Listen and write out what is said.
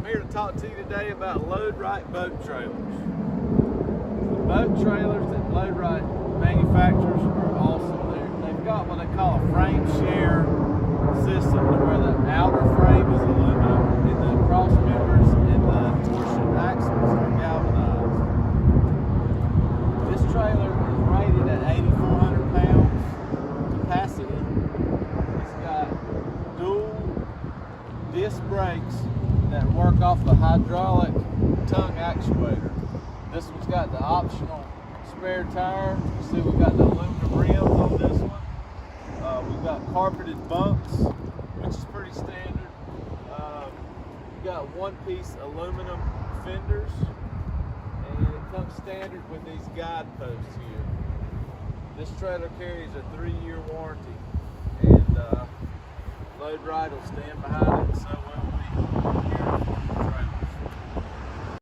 here to talk to you today about Load Rite Boat Trailers. The boat trailers that Load Rite manufactures are awesome. They've got what they call a frame share system, to where the outer frame is aluminum and the cross members and the torsion axles are galvanized. This trailer is rated at 8,400 pounds capacity. It's got dual disc brakes that work off the hydraulic tongue actuator. This one's got the optional spare tire. You see we've got the aluminum rims on this one. We've got carpeted bunks, which is pretty standard. We've got one-piece aluminum fenders, and it comes standard with these guideposts here. This trailer carries a 3-year warranty, and Load Rite will stand behind it, and so